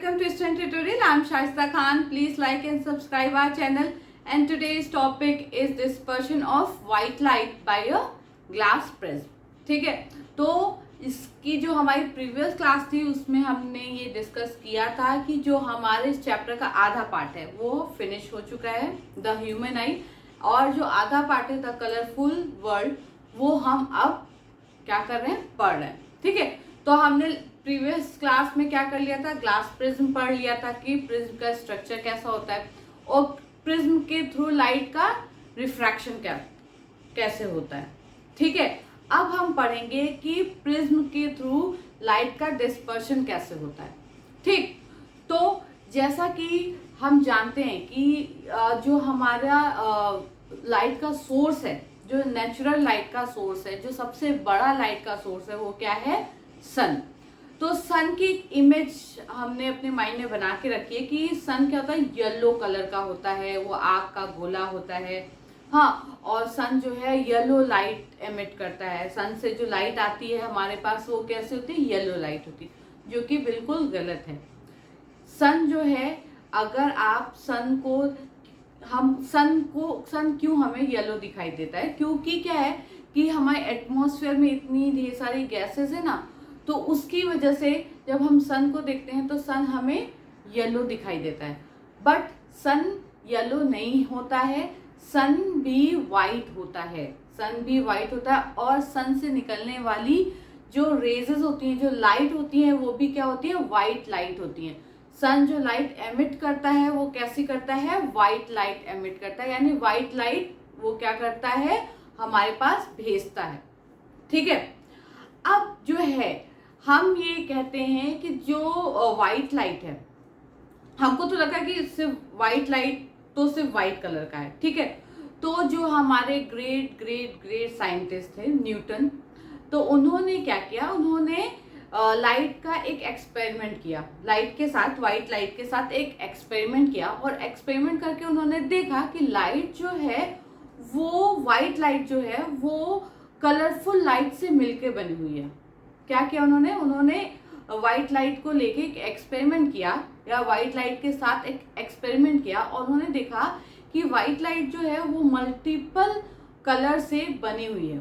welcome to Instant Tutorial. I'm Shaista Khan. Please like and subscribe our channel. And today's topic is dispersion of white light by a glass prism. ठीक है, तो इसकी जो हमारी previous class थी उसमें हमने ये डिस्कस किया था कि जो हमारे इस चैप्टर का आधा पार्ट है वो फिनिश हो चुका है, द ह्यूमन आई, और जो आधा पार्ट है द कलरफुल वर्ल्ड वो हम अब क्या कर रहे हैं, पढ़ रहे हैं. ठीक है, तो हमने प्रीवियस क्लास में क्या कर लिया था, ग्लास प्रिज्म पढ़ लिया था कि प्रिज्म का स्ट्रक्चर कैसा होता है और प्रिज्म के थ्रू लाइट का रिफ्रैक्शन कैसे होता है. ठीक है, अब हम पढ़ेंगे कि प्रिज्म के थ्रू लाइट का डिस्पर्शन कैसे होता है. ठीक, तो जैसा कि हम जानते हैं कि जो हमारा लाइट का सोर्स है, जो नेचुरल लाइट का सोर्स है, जो सबसे बड़ा लाइट का सोर्स है वो क्या है, सन. तो सन की इमेज हमने अपने माइंड में बना के रखी है कि सन क्या होता है, येलो कलर का होता है, वो आग का गोला होता है. हाँ, और सन जो है येलो लाइट एमिट करता है. सन से जो लाइट आती है हमारे पास वो कैसे होती है, येलो लाइट होती है, जो कि बिल्कुल गलत है. सन जो है, अगर आप सन क्यों हमें येलो दिखाई देता है, क्योंकि क्या है कि हमारे एटमॉस्फेयर में इतनी ढेर सारी गैसेस है ना, तो उसकी वजह से जब हम सन को देखते हैं तो सन हमें येलो दिखाई देता है. बट सन येलो नहीं होता है, सन भी वाइट होता है. सन भी वाइट होता है और सन से निकलने वाली जो रेजेस होती हैं, जो लाइट होती हैं, वो भी क्या होती है, वाइट लाइट होती हैं. सन जो लाइट एमिट करता है वो कैसी करता है, वाइट लाइट एमिट करता है, यानी वाइट लाइट वो क्या करता है, हमारे पास भेजता है. ठीक है, अब जो है हम ये कहते हैं कि जो वाइट लाइट है, हमको तो लगा कि सिर्फ वाइट लाइट तो सिर्फ वाइट कलर का है. ठीक है, तो जो हमारे ग्रेट ग्रेट ग्रेट साइंटिस्ट थे न्यूटन, तो उन्होंने क्या किया, उन्होंने लाइट का एक एक्सपेरिमेंट किया, लाइट के साथ, वाइट लाइट के साथ एक एक्सपेरिमेंट किया, और एक्सपेरिमेंट करके उन्होंने देखा कि लाइट जो है वो, वाइट लाइट जो है वो कलरफुल लाइट से मिलके बनी हुई है. क्या किया उन्होंने वाइट लाइट को लेके एक एक्सपेरिमेंट किया, या वाइट लाइट के साथ एक एक्सपेरिमेंट किया, और उन्होंने देखा कि वाइट लाइट जो है वो मल्टीपल कलर से बनी हुई है.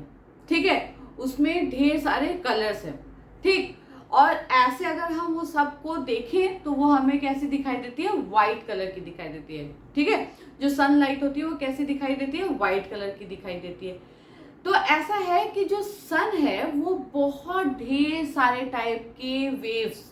ठीक है, उसमें ढेर सारे कलर्स हैं. ठीक, और ऐसे अगर हम वो सबको देखें तो वो हमें कैसी दिखाई देती है, वाइट कलर की दिखाई देती है. ठीक है, जो सनलाइट होती है वो कैसी दिखाई देती है, वाइट कलर की दिखाई देती है. तो ऐसा है कि जो सन है वो बहुत ढेर सारे टाइप के वेव्स,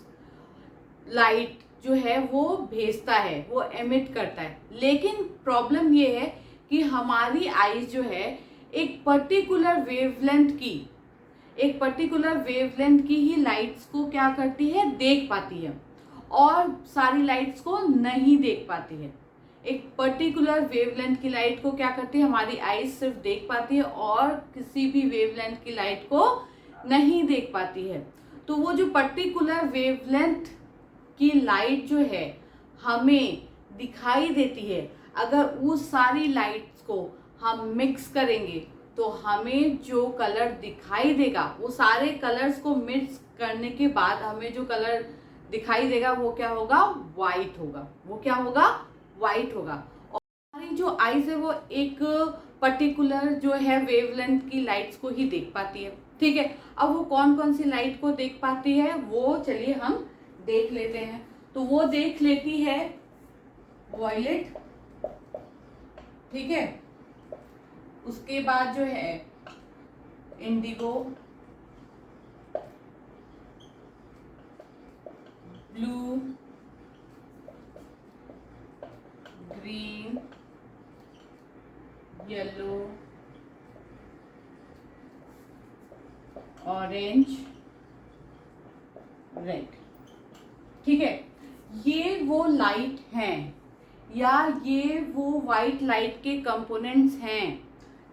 लाइट जो है वो भेजता है, वो एमिट करता है. लेकिन प्रॉब्लम ये है कि हमारी आईज जो है एक पर्टिकुलर वेवलेंथ की ही लाइट्स को क्या करती है, देख पाती है, और सारी लाइट्स को नहीं देख पाती है. एक पर्टिकुलर वेवलेंथ की लाइट को क्या करती है, हमारी आईज सिर्फ देख पाती है, और किसी भी वेवलेंथ की लाइट को नहीं देख पाती है. तो वो जो पर्टिकुलर वेवलेंथ की लाइट जो है हमें दिखाई देती है, अगर उस सारी लाइट्स को हम मिक्स करेंगे तो हमें जो कलर दिखाई देगा, वो सारे कलर्स को मिक्स करने के बाद हमें जो कलर दिखाई देगा वो क्या होगा, वाइट होगा. वो क्या होगा, वाइट होगा. और हमारी जो आईज है वो एक पर्टिकुलर जो है वेवलेंथ की लाइट्स को ही देख पाती है. ठीक है, अब वो कौन कौन सी लाइट को देख पाती है वो चलिए हम देख लेते हैं. तो वो देख लेती है वॉयलेट. ठीक है, उसके बाद जो है Indigo, blue, green, yellow, orange, red. ठीक है, ये वो लाइट हैं, या ये वो वाइट लाइट के कंपोनेंट्स हैं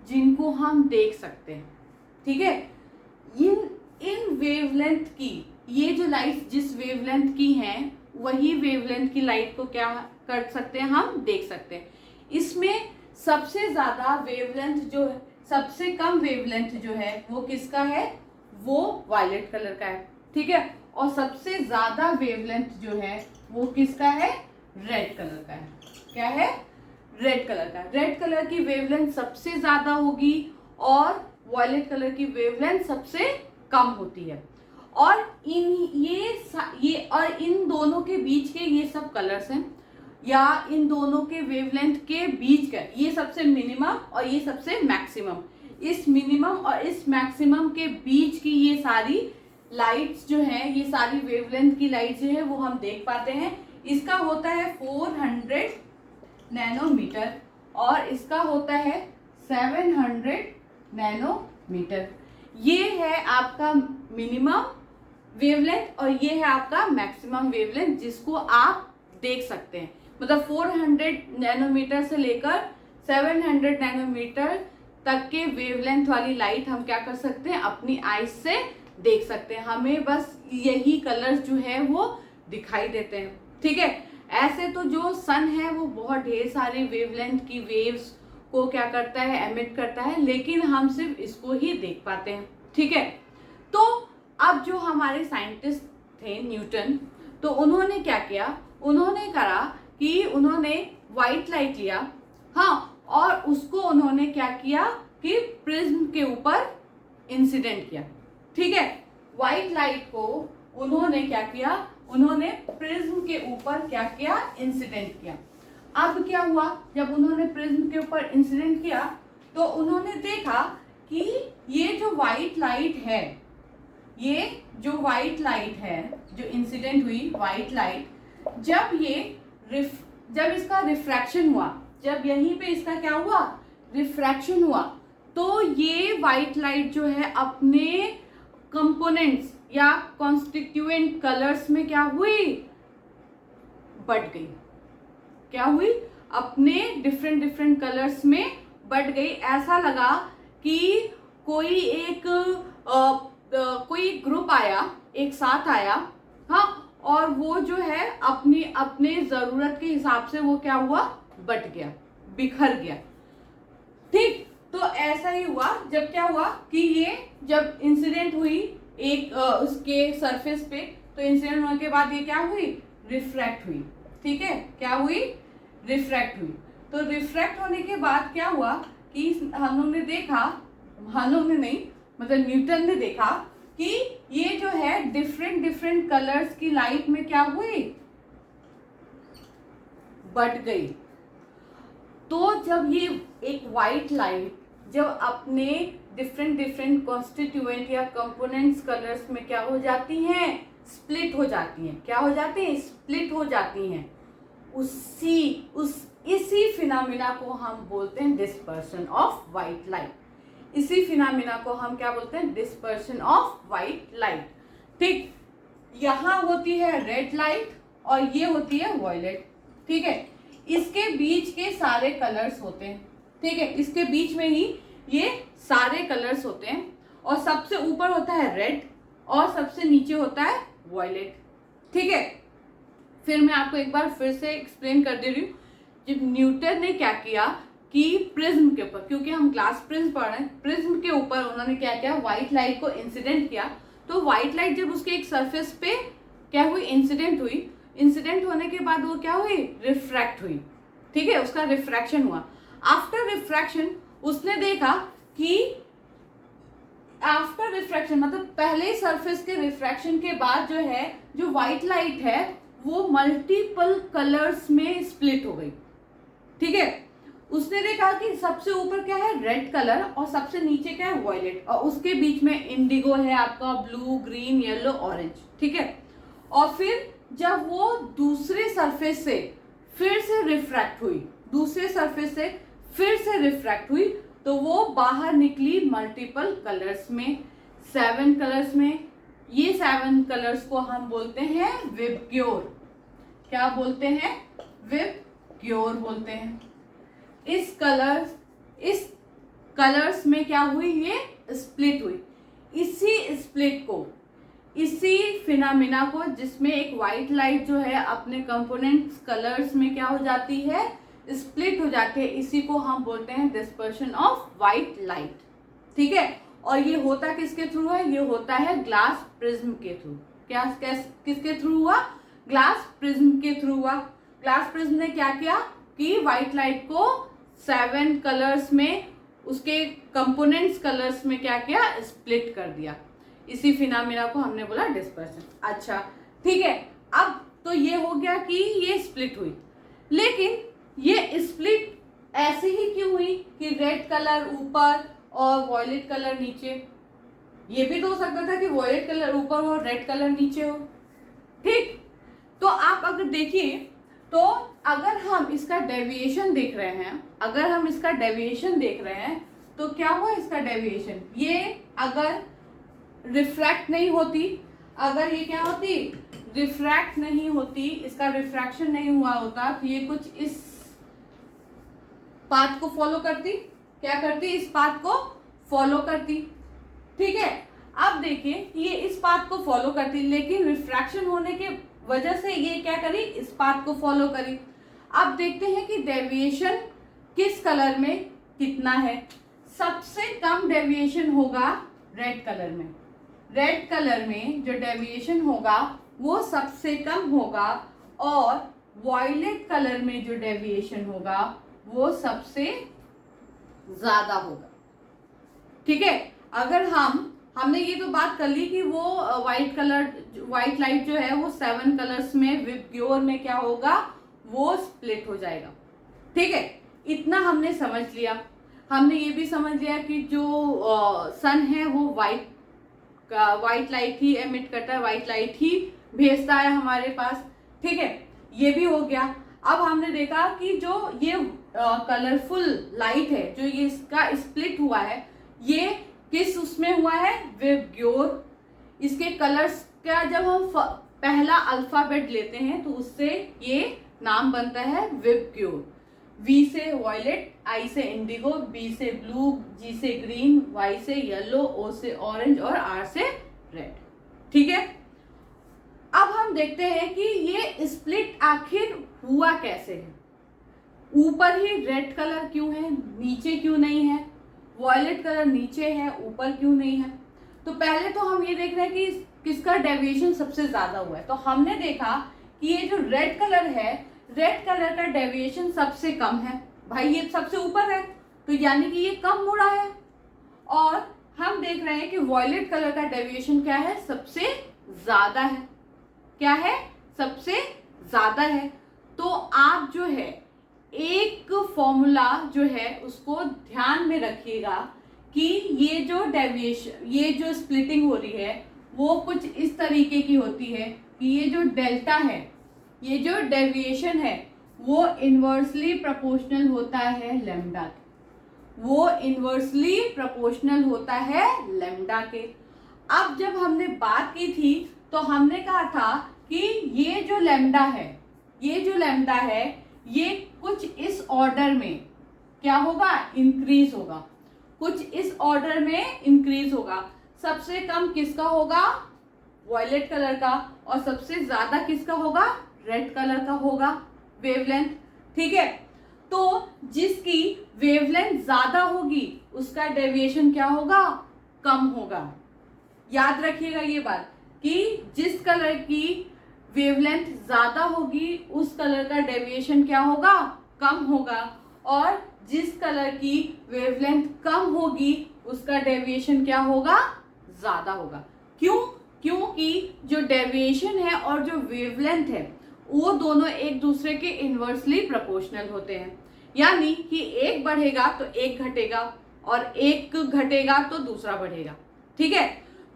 जिनको हम देख सकते हैं. ठीक है, इन वेवलेंथ की, ये जो लाइट जिस वेवलेंथ की हैं वही वेवलेंथ की लाइट को क्या कर सकते हैं, हम देख सकते हैं. इसमें सबसे ज्यादा वेवलेंथ जो है, सबसे कम वेवलेंथ जो है वो किसका है, वो वायलेट कलर का है. ठीक है, और सबसे ज्यादा वेवलेंथ जो है वो किसका है, रेड कलर का है। क्या है, रेड कलर का। रेड कलर की वेवलेंथ सबसे ज्यादा होगी और वॉयलेट कलर की वेवलेंथ सबसे कम होती है। और इन दोनों के बीच के ये सब कलर्स हैं, या इन दोनों के वेवलेंथ के बीच का ये सबसे मिनिमम और ये सबसे मैक्सिमम। इस मिनिमम और इस मैक्सिमम के बीच की ये सारी लाइट्स जो हैं, ये सारी वेवलेंथ की लाइट जो है वो हम देख पाते हैं। इसका होता है 400 नैनोमीटर और इसका होता है 700 नैनोमीटर। ये है आपका मिनिमम वेवलेंथ और ये है आपका मैक्सिमम वेवलेंथ जिसको आप देख सकते हैं। मतलब 400 नैनोमीटर से लेकर 700 नैनोमीटर तक के वेवलेंथ वाली लाइट हम क्या कर सकते हैं, अपनी आईज से देख सकते हैं। हमें बस यही कलर्स जो है वो दिखाई देते हैं। ठीक है, ऐसे तो जो सन है वो बहुत ढेर सारे वेवलेंथ की वेव्स को क्या करता है, एमिट करता है, लेकिन हम सिर्फ इसको ही देख पाते हैं। ठीक है, तो अब जो हमारे साइंटिस्ट थे न्यूटन, तो उन्होंने क्या किया, उन्होंने करा कि उन्होंने व्हाइट लाइट लिया, हाँ, और उसको उन्होंने क्या किया कि प्रिज्म के ऊपर इंसिडेंट किया। ठीक है, व्हाइट लाइट को उन्होंने क्या किया, उन्होंने प्रिज्म के ऊपर क्या किया, इंसिडेंट किया। अब क्या हुआ, जब उन्होंने प्रिज्म के ऊपर इंसिडेंट किया तो उन्होंने देखा कि ये जो व्हाइट लाइट है, ये जो व्हाइट लाइट है जो इंसिडेंट हुई व्हाइट लाइट, जब इसका रिफ्रैक्शन हुआ, जब यहीं पे इसका क्या हुआ, रिफ्रैक्शन हुआ, तो ये व्हाइट लाइट जो है अपने कंपोनेंट्स या कॉन्स्टिट्यूएंट कलर्स में क्या हुई, बट गई। क्या हुई, अपने डिफरेंट डिफरेंट कलर्स में बट गई। ऐसा लगा कि कोई ग्रुप आया, एक साथ आया, हाँ, और वो जो है अपने जरूरत के हिसाब से वो क्या हुआ, बट गया, बिखर गया। ठीक, तो ऐसा ही हुआ। जब क्या हुआ कि ये जब इंसिडेंट हुई एक उसके सरफेस पे, तो इंसिडेंट होने के बाद ये क्या हुई, रिफ्रैक्ट हुई। ठीक है, क्या हुई, रिफ्रैक्ट हुई। तो रिफ्रैक्ट होने के बाद क्या हुआ कि मतलब न्यूटन ने देखा कि ये जो है डिफरेंट डिफरेंट कलर्स की लाइट में क्या हुई, बट गई। तो जब ये एक व्हाइट लाइट जब अपने डिफरेंट डिफरेंट कॉन्स्टिट्यूएंट या कंपोनेंट्स कलर्स में क्या हो जाती हैं, स्प्लिट हो जाती हैं। क्या हो जाती हैं, स्प्लिट हो जाती हैं। इसी फिनोमेना को हम बोलते हैं डिस्पर्शन ऑफ व्हाइट लाइट। इसी फिनोमेना को हम क्या बोलते हैं, डिस्पर्शन ऑफ व्हाइट लाइट। ठीक, यहाँ होती है रेड लाइट और ये होती है वॉयलेट। ठीक है, इसके बीच के सारे कलर्स होते हैं। ठीक है, इसके बीच में ही ये सारे कलर्स होते हैं और सबसे ऊपर होता है रेड और सबसे नीचे होता है वॉयलेट। ठीक है, फिर मैं आपको एक बार फिर से एक्सप्लेन कर दे रही हूँ। जब न्यूटन ने क्या किया कि प्रिज्म के ऊपर, क्योंकि हम ग्लास प्रिज्म पढ़ रहे हैं, प्रिज्म के ऊपर उन्होंने क्या किया, व्हाइट लाइट को इंसिडेंट किया। तो व्हाइट लाइट जब उसके एक सरफेस पे क्या हुई, इंसिडेंट हुई, इंसिडेंट होने के बाद वो क्या हुई, रिफ्रैक्ट हुई। ठीक है, उसका रिफ्रैक्शन हुआ। आफ्टर रिफ्रैक्शन उसने देखा कि आफ्टर रिफ्रैक्शन मतलब पहले सरफेस के रिफ्रैक्शन के बाद जो है, जो व्हाइट लाइट है वो मल्टीपल कलर्स में स्प्लिट हो गई। ठीक है, उसने देखा कि सबसे ऊपर क्या है, रेड कलर, और सबसे नीचे क्या है, वॉयलेट, और उसके बीच में इंडिगो है आपका, ब्लू, ग्रीन, येलो, ऑरेंज। ठीक है, और फिर जब वो दूसरे सरफेस से फिर से रिफ्रैक्ट हुई, दूसरे सरफेस से फिर से रिफ्रैक्ट हुई, तो वो बाहर निकली मल्टीपल कलर्स में, 7 कलर्स में। ये 7 कलर्स को हम बोलते हैं विबग्योर। क्या बोलते हैं, विबग्योर बोलते हैं। इस कलर्स में क्या हुई, ये स्प्लिट हुई। इसी फिनोमेना को, जिसमें एक व्हाइट लाइट जो है अपने कंपोनेंट्स कलर्स में क्या हो जाती है, स्प्लिट हो जाती है, इसी को हम बोलते हैं डिस्पर्शन ऑफ व्हाइट लाइट। ठीक है, और ये होता किसके थ्रू है, ये होता है ग्लास प्रिज्म के थ्रू। किसके थ्रू हुआ? ग्लास प्रिज्म के थ्रू हुआ। ग्लास प्रिज्म ने क्या किया कि व्हाइट लाइट को 7 कलर्स में, उसके कंपोनेंट्स कलर्स में क्या किया? स्प्लिट कर दिया। इसी फिनोमेना को हमने बोला डिस्पर्शन। अच्छा ठीक है, अब तो ये हो गया कि ये स्प्लिट हुई, लेकिन ये स्प्लिट ऐसे ही क्यों हुई कि रेड कलर ऊपर और वॉयलेट कलर नीचे? ये भी तो हो सकता था कि वॉयलेट कलर ऊपर हो, रेड कलर नीचे हो। ठीक, तो आप अगर देखिए तो अगर हम इसका डेविएशन देख रहे हैं, अगर हम इसका डेविएशन देख रहे हैं तो क्या हुआ इसका डेविएशन? ये अगर रिफ्रैक्ट नहीं होती, अगर ये क्या होती? रिफ्रैक्ट नहीं होती, इसका रिफ्रैक्शन नहीं हुआ होता, तो ये कुछ इस पाथ को फॉलो करती। क्या करती? इस पाथ को फॉलो करती। ठीक है, अब देखिए ये इस पाथ को फॉलो करती, लेकिन रिफ्रैक्शन होने के वजह से ये क्या करी? इस पाथ को फॉलो करी। अब देखते हैं कि डेविएशन किस कलर में कितना है। सबसे कम डेविएशन होगा रेड कलर में। रेड कलर में जो डेविएशन होगा वो सबसे कम होगा, और वॉयलेट कलर में जो डेविएशन होगा वो सबसे ज्यादा होगा। ठीक है, अगर हमने ये तो बात कर ली कि वो व्हाइट लाइट जो है वो 7 कलर्स में विबग्योर में क्या होगा? वो स्प्लिट हो जाएगा। ठीक है, इतना हमने समझ लिया। हमने ये भी समझ लिया कि जो सन है वो व्हाइट लाइट ही एमिट करता है, व्हाइट लाइट ही भेजता है हमारे पास। ठीक है, ये भी हो गया। अब हमने देखा कि जो ये कलरफुल लाइट है, जो ये इसका स्प्लिट हुआ है, ये किस उसमें हुआ है? विबग्योर। इसके कलर्स का जब हम पहला अल्फाबेट लेते हैं तो उससे ये नाम बनता है विबग्योर। वी से वॉयलेट, आई से इंडिगो, बी से ब्लू, जी से ग्रीन, वाई से येलो, ओ से ऑरेंज और आर से रेड। ठीक है, अब हम देखते हैं कि ये स्प्लिट आखिर हुआ कैसे है। ऊपर ही रेड कलर क्यों है, नीचे क्यों नहीं है? वॉयलेट कलर नीचे है, ऊपर क्यों नहीं है? तो पहले तो हम ये देख रहे हैं कि किसका डेविएशन सबसे ज्यादा हुआ है। तो हमने देखा कि ये जो रेड कलर है, रेड कलर का डेविएशन सबसे कम है। भाई ये सबसे ऊपर है, तो यानी कि ये कम हो रहा है। और हम देख रहे हैं कि वॉयलेट कलर का डेविएशन क्या है? सबसे ज्यादा है। क्या है? सबसे ज्यादा है। तो आप जो है एक फॉर्मूला जो है उसको ध्यान में रखिएगा कि ये जो डेविएशन, ये जो स्प्लिटिंग हो रही है वो कुछ इस तरीके की होती है कि ये जो डेल्टा है, ये जो डेविएशन है वो इन्वर्सली प्रोपोर्शनल होता है लैम्डा के। वो इन्वर्सली प्रोपोर्शनल होता है लैम्डा के। अब जब हमने बात की थी तो हमने कहा था कि ये जो लैम्डा है, ये जो लैम्डा है, ये कुछ इस ऑर्डर में क्या होगा? इंक्रीज होगा। कुछ इस ऑर्डर में इंक्रीज होगा। सबसे कम किसका होगा? वॉयलेट कलर का, और सबसे ज्यादा किसका होगा? रेड कलर का होगा वेवलेंथ। ठीक है, तो जिसकी वेवलेंथ ज्यादा होगी उसका डेविएशन क्या होगा? कम होगा। याद रखिएगा ये बात कि जिस कलर की वेवलेंथ ज्यादा होगी उस कलर का डेविएशन क्या होगा? कम होगा, और जिस कलर की वेवलेंथ कम होगी उसका डेविएशन क्या होगा? ज्यादा होगा। क्यों? क्योंकि जो डेविएशन है और जो वेवलेंथ है वो दोनों एक दूसरे के इन्वर्सली प्रोपोर्शनल होते हैं। यानी कि एक बढ़ेगा तो एक घटेगा, और एक घटेगा तो दूसरा बढ़ेगा। ठीक है,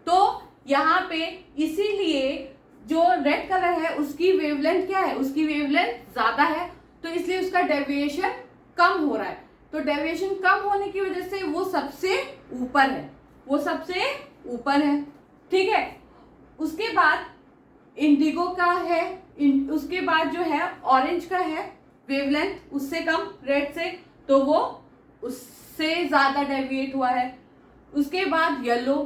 तो यहाँ पे इसीलिए जो रेड कलर है उसकी वेवलेंथ क्या है? उसकी वेवलेंथ ज्यादा है, तो इसलिए उसका डेविएशन कम हो रहा है। तो डेविएशन कम होने की वजह से वो सबसे ऊपर है, वो सबसे ऊपर है। ठीक है, उसके बाद इंडिगो का है, उसके बाद जो है ऑरेंज का है वेवलेंथ उससे कम रेड से, तो वो उससे ज्यादा डेविएट हुआ है। उसके बाद येलो,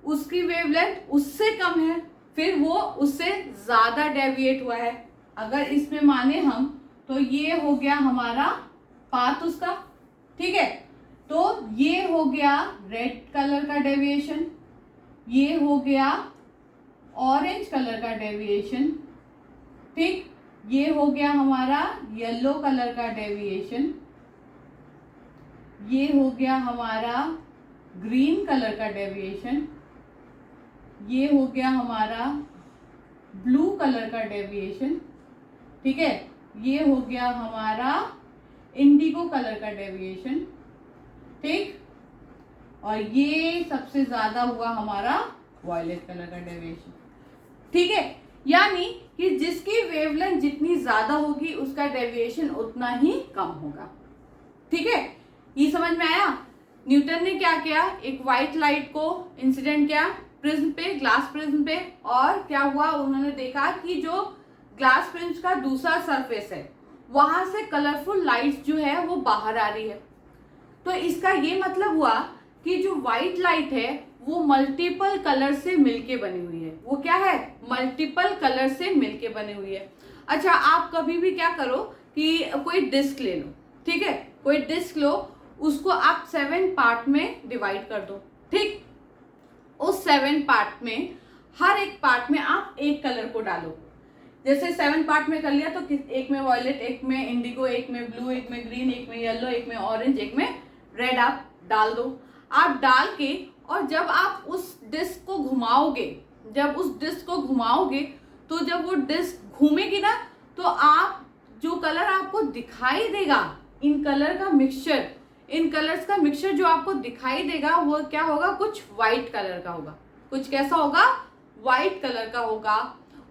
उसकी वेवलेंथ उससे कम है, फिर वो उससे ज्यादा डेविएट हुआ है। अगर इसमें माने हम तो ये हो गया हमारा पाथ उसका। ठीक है, तो ये हो गया रेड कलर का डेविएशन, ये हो गया ऑरेंज कलर का डेविएशन, ठीक। ये हो गया हमारा येलो कलर का डेविएशन, ये हो गया हमारा ग्रीन कलर का डेविएशन, ये हो गया हमारा ब्लू कलर का डेविएशन, ठीक है। ये हो गया हमारा इंडिगो कलर का डेविएशन, ठीक। और ये सबसे ज्यादा हुआ हमारा वॉयलेट कलर का डेविएशन, ठीक है। यानी कि जिसकी वेवलेंथ जितनी ज्यादा होगी उसका डेविएशन उतना ही कम होगा, ठीक है। ये समझ में आया। न्यूटन ने क्या किया, एक व्हाइट लाइट को इंसिडेंट किया प्रिज्म पे, ग्लास प्रिज्म पे, और क्या हुआ, उन्होंने देखा कि जो ग्लास प्रिज्म का दूसरा सरफेस है वहां से कलरफुल लाइट जो है वो बाहर आ रही है। तो इसका ये मतलब हुआ कि जो व्हाइट लाइट है वो मल्टीपल कलर से मिलके बनी हुई है। वो क्या है, मल्टीपल कलर से मिलके बनी हुई है। अच्छा, आप कभी भी क्या करो कि कोई डिस्क ले लो, ठीक है, कोई डिस्क लो, उसको आप 7 पार्ट में डिवाइड कर दो, ठीक। उस 7 पार्ट में हर एक पार्ट में आप एक कलर को डालो। जैसे 7 पार्ट में कर लिया तो एक में वॉयलेट, एक में इंडिगो, एक में ब्लू, एक में ग्रीन, एक में येलो, एक में ऑरेंज, एक में रेड आप डाल दो। आप डाल के और जब आप उस डिस्क को घुमाओगे, तो जब वो डिस्क घूमेगी ना तो आप जो कलर आपको दिखाई देगा, इन कलर्स का मिक्सचर जो आपको दिखाई देगा वो क्या होगा, कुछ व्हाइट कलर का होगा। कुछ कैसा होगा, व्हाइट कलर का होगा।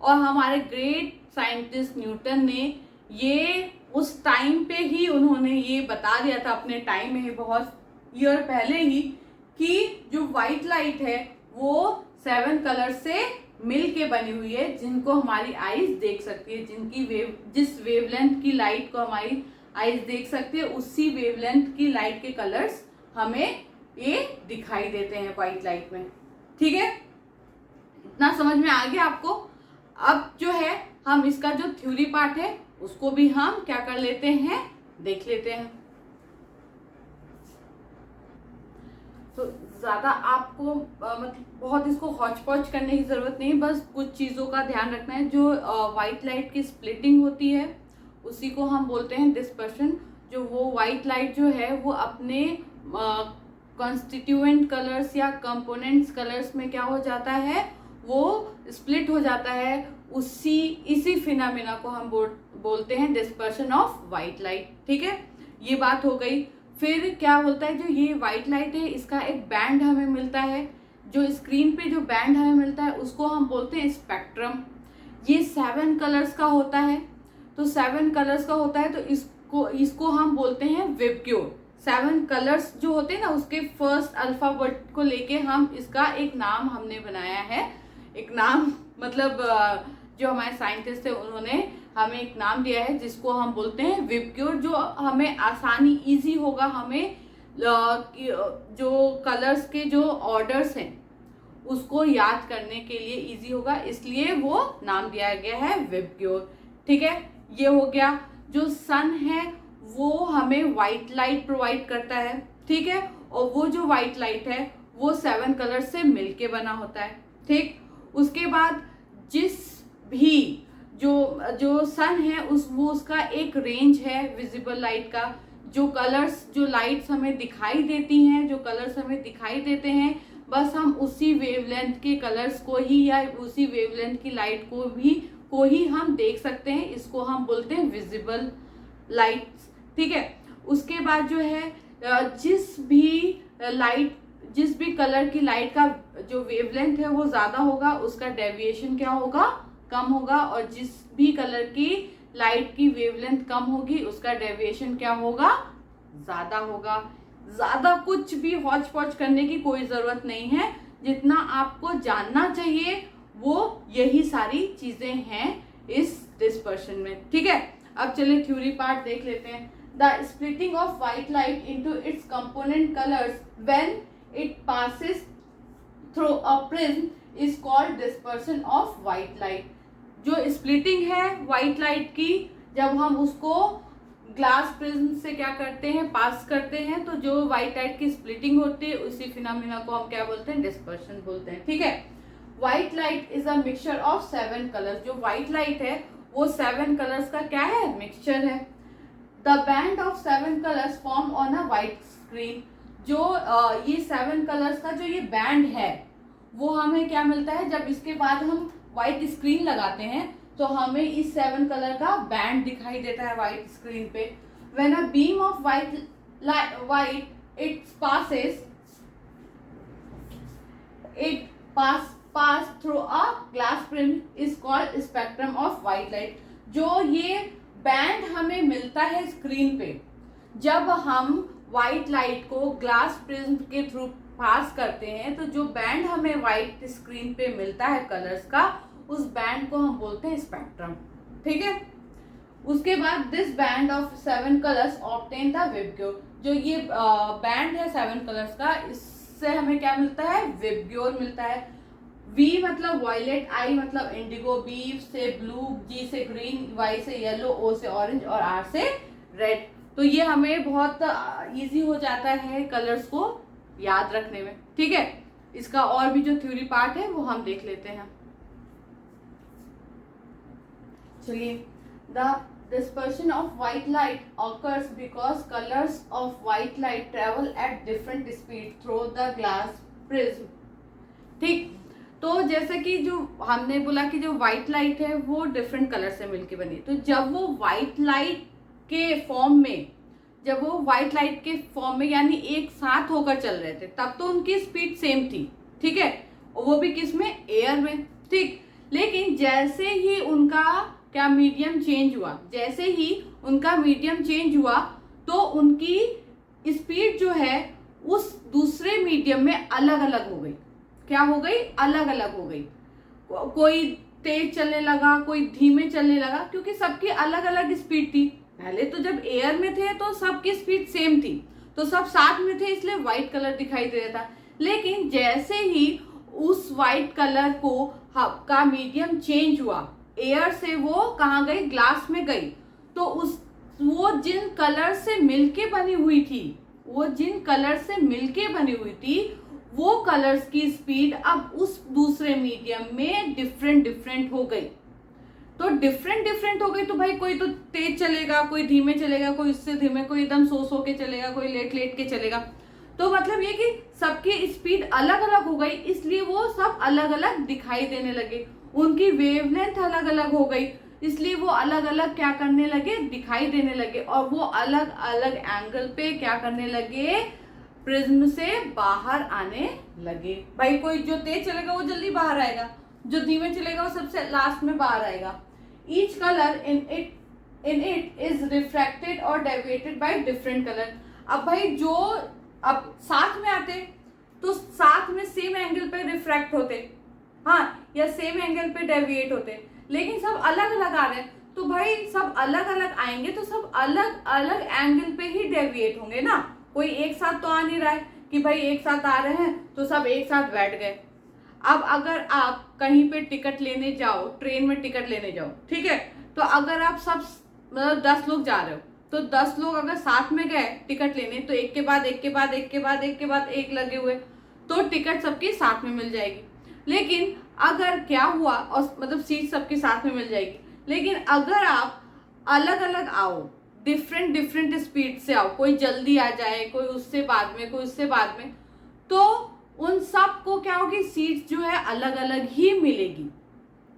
और हमारे ग्रेट साइंटिस्ट न्यूटन ने ये उस टाइम पे ही उन्होंने ये बता दिया था, अपने टाइम में ही, बहुत ईयर पहले ही, कि जो व्हाइट लाइट है वो 7 कलर से मिल के बनी हुई है, जिनको हमारी आईज देख सकती है। जिस वेवलेंथ की लाइट को हमारी आईज देख सकती है, उसी वेवलेंथ की लाइट के कलर्स हमें ये दिखाई देते हैं व्हाइट लाइट में, ठीक है। इतना समझ में आ गया आपको। अब जो है हम इसका जो थ्योरी पार्ट है उसको भी हम क्या कर लेते हैं, देख लेते हैं। तो ज्यादा आपको मतलब बहुत इसको हौच पौच करने की जरूरत नहीं, बस कुछ चीजों का ध्यान रखना है। जो व्हाइट लाइट की स्प्लिटिंग होती है उसी को हम बोलते हैं डिस्पर्शन। जो वो व्हाइट लाइट जो है वो अपने कॉन्स्टिट्यूएंट कलर्स या कंपोनेंट्स कलर्स में क्या हो जाता है, वो स्प्लिट हो जाता है। इसी फिनोमेना को हम बोलते हैं डिस्पर्शन ऑफ व्हाइट लाइट, ठीक है। ये बात हो गई। फिर क्या बोलता है, जो ये व्हाइट लाइट है इसका एक बैंड हमें मिलता है। जो स्क्रीन पे जो बैंड हमें मिलता है उसको हम बोलते हैं स्पेक्ट्रम। ये 7 कलर्स का होता है। तो 7 कलर्स का होता है तो इसको हम बोलते हैं वेबक्यूर। 7 कलर्स जो होते हैं ना, उसके फर्स्ट अल्फाबेट को लेके हम इसका एक नाम हमने बनाया है। एक नाम मतलब जो हमारे साइंटिस्ट है उन्होंने हमें एक नाम दिया है जिसको हम बोलते हैं वेबक्यूर। जो हमें आसानी इजी होगा, हमें जो कलर्स के जो ऑर्डर्स हैं उसको याद करने के लिए इजी होगा, इसलिए वो नाम दिया गया है वेबक्यूर, ठीक है। ये हो गया। जो सन है वो हमें व्हाइट लाइट प्रोवाइड करता है, ठीक है। और वो जो व्हाइट लाइट है वो 7 कलर से मिलके बना होता है, ठीक। उसके बाद जिस भी जो सन है उसका एक रेंज है विजिबल लाइट का। जो कलर्स, जो लाइट्स हमें दिखाई देती हैं, जो कलर्स हमें दिखाई देते हैं, बस हम उसी वेवलेंथ के कलर्स को ही या उसी वेवलेंथ की लाइट को ही हम देख सकते हैं। इसको हम बोलते हैं विजिबल लाइट्स, ठीक है। उसके बाद जो है जिस भी कलर की लाइट का जो वेवलेंथ है वो ज्यादा होगा, उसका डेविएशन क्या होगा, कम होगा। और जिस भी कलर की लाइट की वेवलेंथ कम होगी उसका डेविएशन क्या होगा, ज्यादा होगा। ज्यादा कुछ भी हौच पौच करने की कोई जरूरत नहीं है। जितना आपको जानना चाहिए वो यही सारी चीजें हैं इस डिस्पर्शन में, ठीक है। अब चलिए थ्योरी पार्ट देख लेते हैं। The splitting of white light into its component colours when it passes through a prism is called dispersion of white light. जो स्प्लिटिंग है व्हाइट लाइट की, जब हम उसको ग्लास प्रिज्म से क्या करते हैं, पास करते हैं, तो जो व्हाइट लाइट की स्प्लिटिंग होती है उसी फिनोमेना को हम क्या बोलते हैं, डिस्पर्शन बोलते हैं, ठीक है। White light is a mixture of 7 colours. जो व्हाइट लाइट है वो 7 कलर्स का क्या है, मिक्सचर है। The band of 7 colours form on a white screen. जो ये 7 कलर्स का जो ये बैंड है वो हमें क्या मिलता है, जब इसके बाद हम व्हाइट स्क्रीन लगाते हैं तो हमें इस 7 कलर का बैंड दिखाई देता है व्हाइट स्क्रीन पे। When a beam of white it pass through a glass prism is called spectrum of white light. जो ये बैंड हमें मिलता है स्क्रीन पे जब हम व्हाइट लाइट को ग्लास प्रिज्म के थ्रू पास करते हैं, तो जो बैंड हमें व्हाइट स्क्रीन पे मिलता है कलर्स का, उस बैंड को हम बोलते हैं स्पेक्ट्रम। ठीक है, उसके बाद this band of 7 colours obtain the VIBGYOR. जो ये बैंड है 7 कलर्स का, इससे हमें क्या मिलता है, विबग्योर मिलता है। V मतलब वायलेट, I मतलब इंडिगो, B से ब्लू, G से ग्रीन, Y से येलो, O से ऑरेंज और R से रेड। तो ये हमें बहुत इजी हो जाता है कलर्स को याद रखने में। ठीक है, इसका और भी जो थ्योरी पार्ट है वो हम देख लेते हैं। चलिए, the dispersion of white light occurs because colors of white light travel at different speed through the glass prism। ठीक, तो जैसे कि जो हमने बोला कि जो व्हाइट लाइट है वो डिफरेंट कलर से मिलके बनी, तो जब वो व्हाइट लाइट के फॉर्म में, जब वो व्हाइट लाइट के फॉर्म में यानी एक साथ होकर चल रहे थे, तब तो उनकी स्पीड सेम थी। ठीक है, वो भी किस में, एयर में। ठीक, लेकिन जैसे ही उनका क्या मीडियम चेंज हुआ, जैसे ही उनका मीडियम चेंज हुआ तो उनकी स्पीड जो है उस दूसरे मीडियम में अलग अलग हो गई। क्या हो गई, अलग अलग हो गई। कोई तेज चलने लगा, कोई धीमे चलने लगा, क्योंकि सबकी अलग अलग स्पीड थी। पहले तो जब एयर में थे तो सबकी स्पीड सेम थी, तो सब साथ में थे, इसलिए व्हाइट कलर दिखाई दे रहा था। लेकिन जैसे ही उस व्हाइट कलर को का मीडियम चेंज हुआ, एयर से वो कहाँ गई, ग्लास में गई, तो वो जिन कलर से मिलके बनी हुई थी, वो जिन कलर से मिलके बनी हुई थी, वो कलर्स की स्पीड अब उस दूसरे मीडियम में डिफरेंट हो गई। तो डिफरेंट हो गई, तो भाई कोई तो तेज चलेगा, कोई धीमे चलेगा, कोई उससे धीमे, कोई एकदम सो के चलेगा, कोई लेट के चलेगा। तो मतलब ये कि सबकी स्पीड अलग अलग हो गई, इसलिए वो सब अलग अलग दिखाई देने लगे। उनकी वेवलेंथ अलग अलग हो गई, इसलिए वो अलग अलग क्या करने लगे, दिखाई देने लगे। और वो अलग अलग एंगल पे क्या करने लगे, प्रिज्म से बाहर आने लगे। भाई कोई जो तेज चलेगा वो जल्दी बाहर आएगा, जो धीमे चलेगा वो सबसे लास्ट में बाहर आएगा। Each colour in it is refracted और डेविएटेड बाय डिफरेंट कलर। अब भाई जो अब साथ में आते तो साथ में सेम एंगल पे रिफ्रैक्ट होते, हाँ, या सेम एंगल पे डेविएट होते, लेकिन सब अलग अलग आ रहे हैं, तो भाई सब अलग अलग आएंगे तो सब अलग अलग एंगल पे ही डेविएट होंगे ना। कोई एक साथ तो आ नहीं रहा है कि भाई एक साथ आ रहे हैं तो सब एक साथ बैठ गए। अब अगर आप कहीं पे टिकट लेने जाओ, ट्रेन में टिकट लेने जाओ, ठीक है, तो अगर आप सब मतलब 10 लोग जा रहे हो, तो 10 लोग अगर साथ में गए टिकट लेने, तो एक के बाद एक लगे हुए, तो टिकट सबकी साथ में मिल जाएगी। लेकिन अगर क्या हुआ, और मतलब सीट सबके साथ में मिल जाएगी, लेकिन अगर आप अलग अलग आओ, डिफरेंट स्पीड से आओ, कोई जल्दी आ जाए, कोई उससे बाद में, कोई उससे बाद में, तो उन सब को क्या होगी, सीट जो है अलग अलग ही मिलेगी।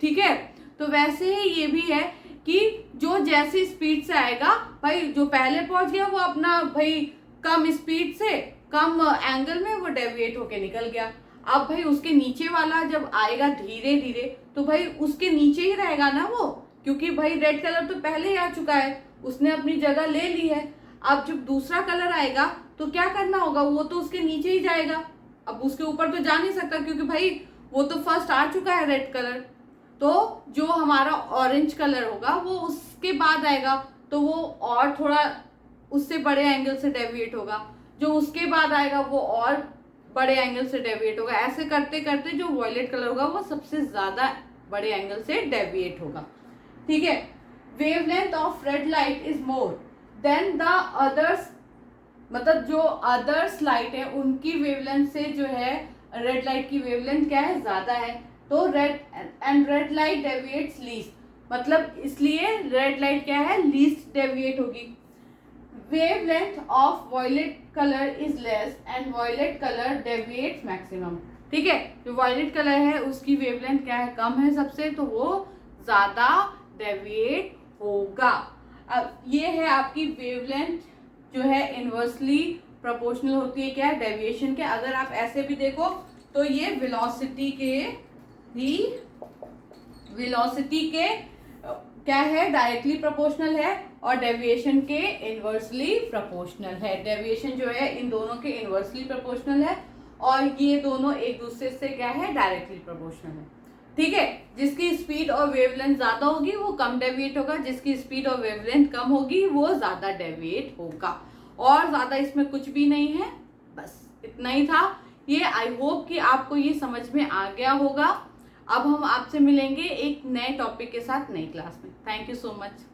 ठीक है, तो वैसे ही ये भी है कि जो जैसी स्पीड से आएगा, भाई जो पहले पहुंच गया वो अपना भाई कम स्पीड से कम एंगल में वो डेविएट होके निकल गया। अब भाई उसके नीचे वाला जब आएगा धीरे धीरे, तो भाई उसके नीचे ही रहेगा ना वो, क्योंकि भाई रेड कलर तो पहले ही आ चुका है, उसने अपनी जगह ले ली है। अब जब दूसरा कलर आएगा तो क्या करना होगा, वो तो उसके नीचे ही जाएगा, अब उसके ऊपर तो जा नहीं सकता, क्योंकि भाई वो तो फर्स्ट आ चुका है रेड कलर। तो जो हमारा ऑरेंज कलर होगा वो उसके बाद आएगा, तो वो और थोड़ा उससे बड़े एंगल से डेविएट होगा, जो उसके बाद आएगा वो और बड़े एंगल से डेविएट होगा। ऐसे करते करते जो वॉयलेट कलर होगा वो सबसे ज्यादा बड़े एंगल से डेविएट होगा। ठीक है, wavelength of red light is more than the others, मतलब जो अदर्स लाइट है उनकी वेवलेंथ से जो है रेड लाइट की वेवलेंथ क्या है, ज्यादा है। तो रेड लाइट डेविएट्स लीस्ट, मतलब इसलिए रेड लाइट क्या है, लीस्ट डेविएट होगी। Wavelength of violet colour is less and violet colour deviates maximum. ठीक है, जो वॉयलेट कलर है उसकी वेवलेंथ क्या है, कम है सबसे, तो वो ज्यादा डेविएट होगा। अब ये है आपकी वेवलेंथ जो है इनवर्सली प्रोपोर्शनल होती है क्या, डेविएशन के। अगर आप ऐसे भी देखो तो ये वेलोसिटी के क्या है, डायरेक्टली प्रोपोर्शनल है, और डेविएशन के इनवर्सली प्रोपोर्शनल है। डेविएशन जो है इन दोनों के इनवर्सली प्रोपोर्शनल है, और ये दोनों एक दूसरे से क्या है, डायरेक्टली प्रोपोर्शनल है। ठीक है, जिसकी स्पीड और वेवलेंथ ज्यादा होगी वो कम डेविएट होगा, जिसकी स्पीड और वेवलेंथ कम होगी वो ज्यादा डेविएट होगा। और ज्यादा इसमें कुछ भी नहीं है, बस इतना ही था। ये आई होप कि आपको ये समझ में आ गया होगा। अब हम आपसे मिलेंगे एक नए टॉपिक के साथ नई क्लास में। Thank you so much.